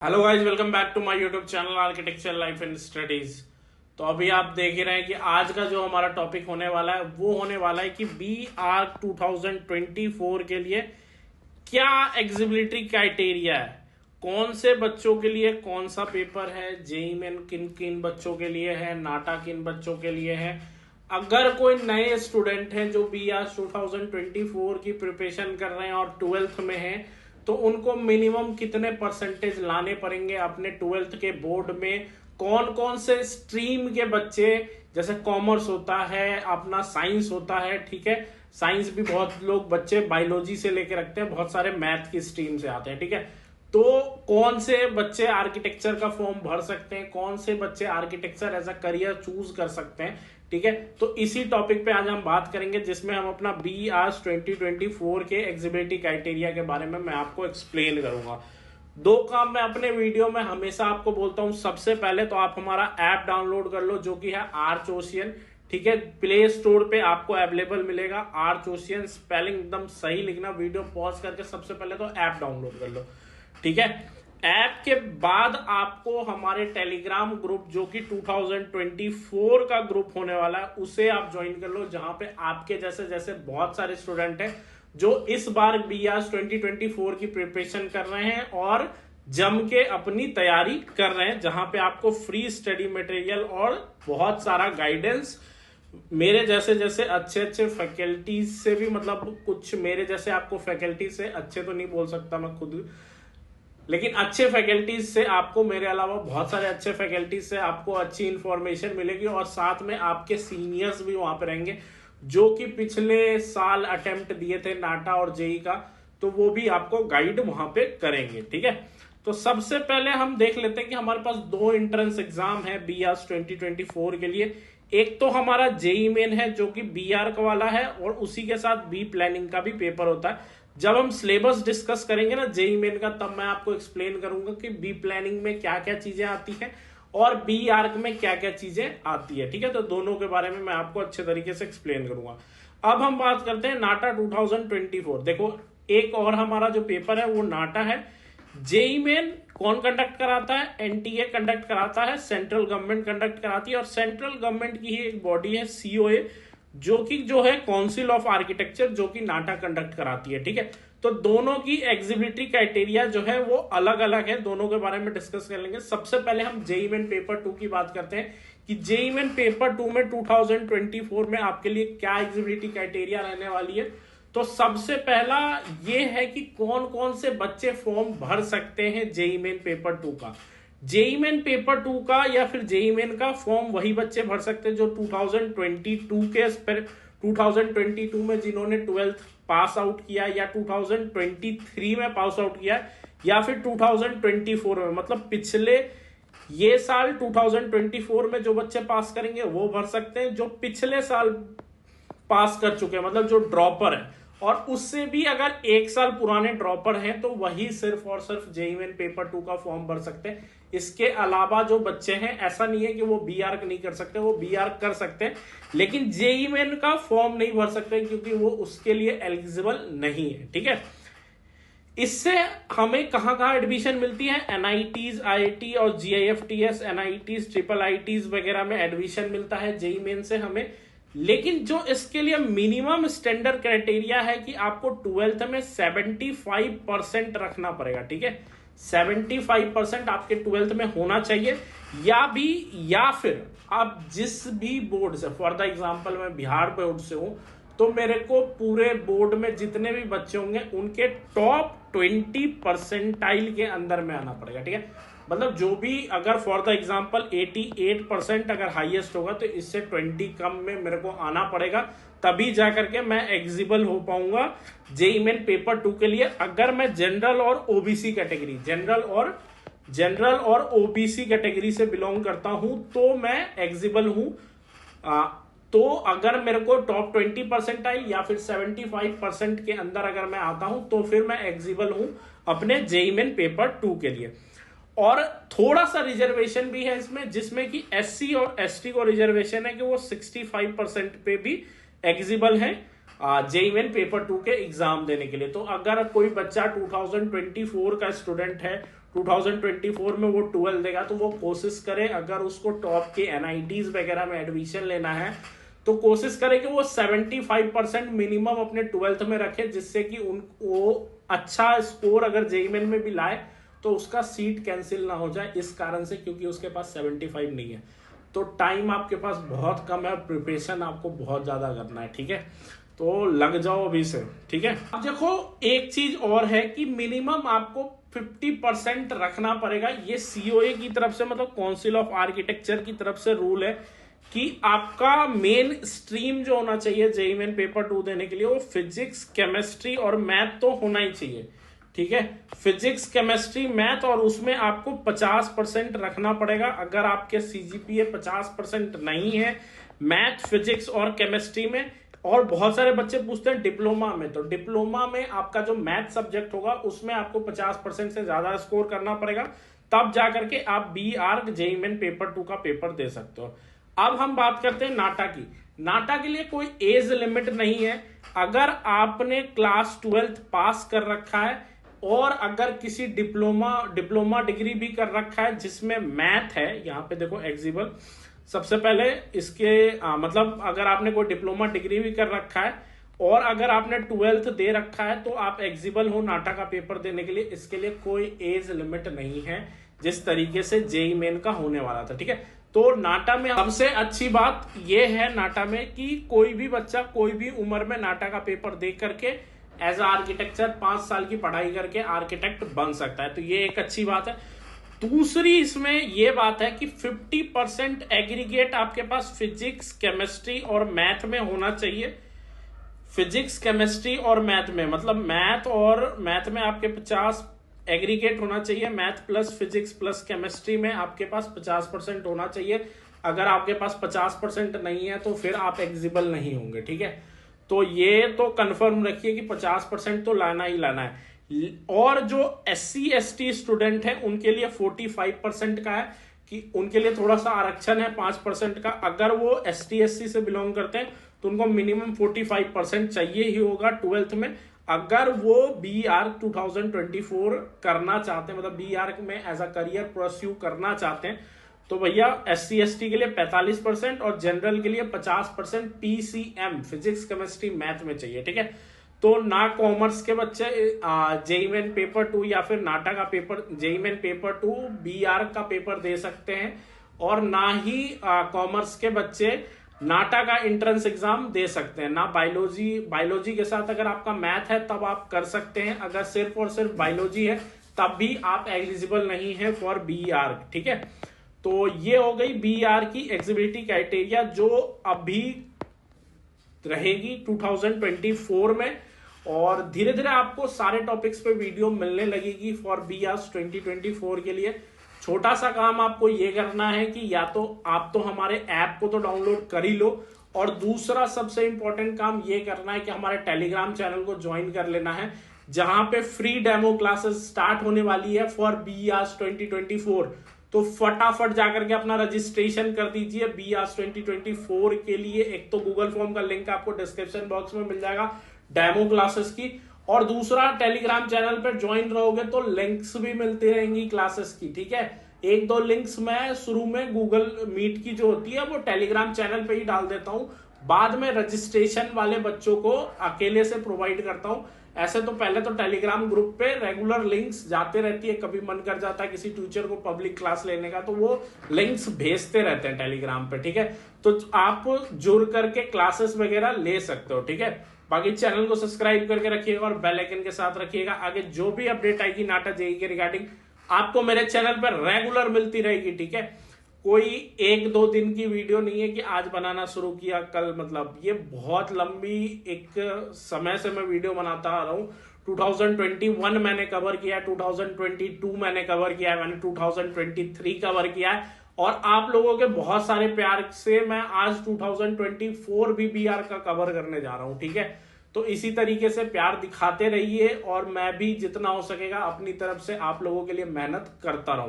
Hello guys, welcome back to my YouTube channel architecture life and studies. तो अभी आप देख ही रहे हैं कि आज का जो हमारा टॉपिक होने वाला है वो होने वाला है कि बी आर्क 2024 के लिए क्या एग्जिबिलिटी क्राइटेरिया है, कौन से बच्चों के लिए कौन सा पेपर है, जेई मेन किन किन बच्चों के लिए है, नाटा किन बच्चों के लिए है। अगर कोई नए स्टूडेंट हैं जो बी आर्क 2024 की प्रिपरेशन कर रहे हैं और 12th में हैं, तो उनको मिनिमम कितने परसेंटेज लाने पड़ेंगे अपने 12th के बोर्ड में, कौन कौन से स्ट्रीम के बच्चे, जैसे कॉमर्स होता है, अपना साइंस होता है, ठीक है, साइंस भी बहुत लोग बच्चे बायोलॉजी से लेके रखते हैं, बहुत सारे मैथ की स्ट्रीम से आते हैं, ठीक है। तो कौन से बच्चे आर्किटेक्चर का फॉर्म भर सकते हैं, कौन से बच्चे architecture as a career choose कर सकते हैं, ठीक है। तो इसी टॉपिक पे आज हम बात करेंगे, जिसमें हम अपना बी आर्स 2024 के एग्जिबिलिटी क्राइटेरिया के बारे में मैं आपको एक्सप्लेन करूंगा। दो काम मैं अपने वीडियो में हमेशा आपको बोलता हूं। सबसे पहले तो आप हमारा ऐप डाउनलोड कर लो, जो कि है आर्च ओशियन, ठीक है। प्ले स्टोर पे आपको अवेलेबल मिलेगा आर्च ओशियन, स्पेलिंग एकदम सही लिखना, वीडियो पॉज करके सबसे पहले तो ऐप डाउनलोड कर लो, ठीक है। ऐप के बाद आपको हमारे टेलीग्राम ग्रुप, जो कि 2024 का ग्रुप होने वाला है, उसे आप ज्वाइन कर लो, जहां पे आपके जैसे जैसे बहुत सारे स्टूडेंट हैं जो इस बार बीआरएस 2024 की प्रिपरेशन कर रहे हैं और जम के अपनी तैयारी कर रहे हैं, जहां पे आपको फ्री स्टडी मटेरियल और बहुत सारा गाइडेंस मेरे जैसे जैसे अच्छे अच्छे फैकल्टीज से भी, मतलब कुछ मेरे जैसे आपको फैकल्टी से अच्छे तो नहीं बोल सकता मैं खुद, लेकिन अच्छे फैकल्टीज से आपको, मेरे अलावा बहुत सारे अच्छे फैकल्टीज से आपको अच्छी इंफॉर्मेशन मिलेगी, और साथ में आपके सीनियर्स भी वहां पे रहेंगे जो कि पिछले साल अटेम्प्ट दिए थे नाटा और जेई का, तो वो भी आपको गाइड वहां पे करेंगे, ठीक है। तो सबसे पहले हम देख लेते हैं कि हमारे पास दो एंट्रेंस एग्जाम है बीआर 2024 के लिए। एक तो हमारा जेई मेन है, जो कि बीआर का वाला है, और उसी के साथ बी प्लानिंग का भी पेपर होता है। जब हम सिलेबस डिस्कस करेंगे ना जेई मेन का, तब मैं आपको एक्सप्लेन करूंगा कि बी प्लानिंग में क्या क्या चीजें आती हैं और बी आर्क में क्या क्या चीजें आती है, ठीक है। तो दोनों के बारे में मैं आपको अच्छे तरीके से एक्सप्लेन करूंगा। अब हम बात करते हैं नाटा 2024। देखो, एक और हमारा जो पेपर है वो नाटा है। जेई मेन कौन कंडक्ट कराता है? एनटीए कंडक्ट कराता है, सेंट्रल गवर्नमेंट कंडक्ट कराती है, और सेंट्रल गवर्नमेंट की ही एक बॉडी है सीओए, जो है काउंसिल ऑफ आर्किटेक्चर, जो कि नाटा कंडक्ट कराती है, ठीक है। तो दोनों की एग्जिबिलिटी क्राइटेरिया जो है वो अलग अलग है, दोनों के बारे में डिस्कस कर लेंगे। सबसे पहले हम जेई मेन पेपर 2 की बात करते हैं कि जेई मेन पेपर 2 में 2024 में आपके लिए क्या एग्जिबिलिटी क्राइटेरिया रहने वाली है। तो सबसे पहला ये है कि कौन कौन से बच्चे फॉर्म भर सकते हैं जेई मेन पेपर 2 का। जेई मेन पेपर 2 का या फिर जेई मेन का फॉर्म वही बच्चे भर सकते हैं जो 2022 में जिन्होंने 12th पास आउट किया, या 2023 में पास आउट किया, या फिर 2024 में, मतलब पिछले ये साल 2024 में जो बच्चे पास करेंगे वो भर सकते हैं, जो पिछले साल पास कर चुके हैं, मतलब जो ड्रॉपर है, और उससे भी अगर एक साल पुराने ड्रॉपर हैं तो वही सिर्फ और सिर्फ जेई मेन पेपर 2 का फॉर्म भर सकते हैं। इसके अलावा जो बच्चे हैं, ऐसा नहीं है कि वो बी आर्क नहीं कर सकते, वो बी आर्क कर सकते हैं, लेकिन जेई मेन का फॉर्म नहीं भर सकते क्योंकि वो उसके लिए एलिजिबल नहीं है, ठीक है। इससे हमें कहां कहां एडमिशन मिलती है? एनआईटीज, आईआईटी और जीआईएफटीएस, एनआईटीज, ट्रिपल आईटीज वगैरह में एडमिशन मिलता है जेई मेन से हमें। लेकिन जो इसके लिए मिनिमम स्टैंडर्ड क्राइटेरिया है कि आपको 12th में 75% रखना पड़ेगा, ठीक है। 75% आपके 12th में होना चाहिए, या फिर आप जिस भी बोर्ड से, फॉर द एग्जांपल मैं बिहार बोर्ड से हूं, तो मेरे को पूरे बोर्ड में जितने भी बच्चे होंगे उनके टॉप 20% के अंदर में आना पड़ेगा, ठीक है। मतलब जो भी, अगर फॉर द एग्जांपल 88% अगर हाईएस्ट होगा, तो इससे 20 कम में मेरे को आना पड़ेगा, तभी जाकर के मैं एग्जिबल हो पाऊंगा जेई मेन पेपर 2 के लिए। अगर मैं जनरल और ओबीसी कैटेगरी, जनरल और ओबीसी कैटेगरी से बिलोंग करता हूं, तो मैं एग्जिबल हूं। तो अगर मेरे को टॉप 20% या फिर 75% के अंदर अगर मैं आता हूं, तो फिर मैं एग्जिबल हूं अपने जेई मेन पेपर 2 के लिए। और थोड़ा सा रिजर्वेशन भी है इसमें, जिसमें कि एससी और एसटी को रिजर्वेशन है कि वो 65% पे भी एग्जिबल है जेई मेन पेपर 2 के एग्जाम देने के लिए। तो अगर कोई बच्चा 2024 का स्टूडेंट है, 2024 में वो 12 देगा, तो वो कोशिश करे अगर उसको टॉप के NITs वगैरह में एडमिशन लेना है तो कोशिश करे कि वो 75% मिनिमम अपने 12th में रखे, जिससे कि वो अच्छा स्कोर अगर जेईई मेन में भी लाए तो उसका सीट कैंसिल ना हो जाए इस कारण से, क्योंकि उसके पास 75 नहीं है। तो टाइम आपके पास बहुत कम है, प्रिपरेशन आपको बहुत ज्यादा करना है, ठीक है। तो लग जाओ अभी से, ठीक है। अब देखो एक चीज और है कि मिनिमम आपको 50% रखना पड़ेगा। ये COA की तरफ से, मतलब काउंसिल ऑफ आर्किटेक्चर की तरफ से रूल है कि आपका मेन स्ट्रीम जो होना चाहिए जेईई मेन पेपर 2 देने के लिए वो फिजिक्स, केमिस्ट्री और मैथ तो होना ही चाहिए, ठीक है। फिजिक्स, केमिस्ट्री, मैथ, और उसमें आपको 50% रखना पड़ेगा। अगर आपके CGPA 50% नहीं है मैथ, फिजिक्स और केमिस्ट्री में, और बहुत सारे बच्चे पूछते हैं डिप्लोमा में, तो डिप्लोमा में आपका जो मैथ सब्जेक्ट होगा उसमें आपको 50% से ज्यादा स्कोर करना पड़ेगा, तब जाकर के आप BArc जेईई मेन पेपर 2 का पेपर दे सकते हो। अब हम बात करते हैं नाटा की। नाटा के लिए कोई एज लिमिट नहीं है। अगर आपने क्लास 12th पास कर रखा है और अगर किसी डिप्लोमा डिग्री भी कर रखा है जिसमें मैथ है, यहाँ पे देखो एग्जिबल, सबसे पहले इसके मतलब अगर आपने कोई डिप्लोमा डिग्री भी कर रखा है और अगर आपने 12th दे रखा है तो आप एग्जिबल हो नाटा का पेपर देने के लिए। इसके लिए कोई एज लिमिट नहीं है, जिस तरीके से जेईई मेन का होने वाला था, ठीक है। तो नाटा में सबसे अच्छी बात यह है नाटा में कि कोई भी बच्चा कोई भी उम्र में नाटा का पेपर दे करके एज आर्किटेक्चर 5 साल की पढ़ाई करके आर्किटेक्ट बन सकता है, तो ये एक अच्छी बात है। दूसरी इसमें यह बात है कि 50% एग्रीगेट आपके पास फिजिक्स, केमिस्ट्री और मैथ में होना चाहिए। फिजिक्स, केमिस्ट्री और मैथ में, मतलब मैथ में आपके 50 एग्रीगेट होना चाहिए। Math plus physics plus chemistry में आपके पास 50% होना चाहिए। अगर आपके पास 50% नहीं है तो फिर आप एग्जिबल नहीं होंगे, ठीक है। तो ये तो कंफर्म रखिए कि 50% तो लाना ही लाना है। और जो SC ST स्टूडेंट है उनके लिए 45% का है कि उनके लिए थोड़ा सा आरक्षण है 5% का। अगर वो ST SC से बिलोंग करते हैं तो उनको मिनिमम 45% चाहिए ही होगा 12th में। अगर वो BArc 2024 करना चाहते हैं, मतलब BArc में एज अ करियर परस्यू करना चाहते हैं, तो भैया SC ST के लिए 45% और जनरल के लिए 50% PCM फिजिक्स, केमिस्ट्री, मैथ में चाहिए, ठीक है। तो ना कॉमर्स के बच्चे जेईई मेन पेपर 2 या फिर नाटा का paper JEE main paper 2 BArc का पेपर दे सकते हैं, और ना ही कॉमर्स के बच्चे नाटा का एंट्रेंस एग्जाम दे सकते हैं। ना बायोलॉजी के साथ अगर आपका मैथ है तब आप कर सकते हैं, अगर सिर्फ और सिर्फ बायोलॉजी है तब भी आप एलिजिबल नहीं है फॉर BArc, ठीक है। तो ये हो गई BArc की एलिजिबिलिटी क्राइटेरिया जो अभी रहेगी 2024 में, और धीरे धीरे आपको सारे टॉपिक्स पे वीडियो मिलने लगेगी फॉर BArc 2024 के लिए। छोटा सा काम आपको ये करना है कि या तो आप तो हमारे ऐप को तो डाउनलोड कर ही लो, और दूसरा सबसे इंपॉर्टेंट काम ये करना है कि हमारे टेलीग्राम चैनल को ज्वाइन कर लेना है, जहां पे फ्री डेमो क्लासेस स्टार्ट होने वाली है फॉर BArc 2024। तो फटाफट जाकर के अपना रजिस्ट्रेशन कर दीजिए BArc 2024 के लिए। एक तो गूगल फॉर्म का लिंक आपको डिस्क्रिप्शन बॉक्स में मिल जाएगा डेमो क्लासेस की, और दूसरा टेलीग्राम चैनल पर ज्वाइन रहोगे तो लिंक्स भी मिलती रहेंगी क्लासेस की, ठीक है। 1-2 लिंक्स मैं शुरू में गूगल मीट की जो होती है वो टेलीग्राम चैनल पे ही डाल देता हूं, बाद में रजिस्ट्रेशन वाले बच्चों को अकेले से प्रोवाइड करता हूं। ऐसे तो पहले तो टेलीग्राम ग्रुप पे रेगुलर लिंक्स जाते रहती है, कभी मन कर जाता है किसी टीचर को पब्लिक क्लास लेने का तो वो लिंक्स भेजते रहते हैं टेलीग्राम पे, ठीक है। तो आप जुड़ करके क्लासेस वगैरह ले सकते हो, ठीक है। बाकी चैनल को सब्सक्राइब करके रखिएगा और बेल आइकन के साथ रखिएगा। आगे जो भी अपडेट आएगी नाटा जेईई के रिगार्डिंग आपको मेरे चैनल पर रेगुलर मिलती रहेगी, ठीक है। कोई 1-2 दिन की वीडियो नहीं है कि आज बनाना शुरू किया कल, मतलब ये बहुत लंबी एक समय से मैं वीडियो बनाता आ रहा हूं। 2021 मैंने कवर किया, 2022 मैंने कवर किया है, मैंने 2023 कवर किया है, और आप लोगों के बहुत सारे प्यार से मैं आज 2024 भी BArc का कवर करने जा रहा हूं, ठीक है। तो इसी तरीके से प्यार दिखाते रहिए और मैं भी जितना हो सकेगा अपनी तरफ से आप लोगों के लिए मेहनत करता रहूं।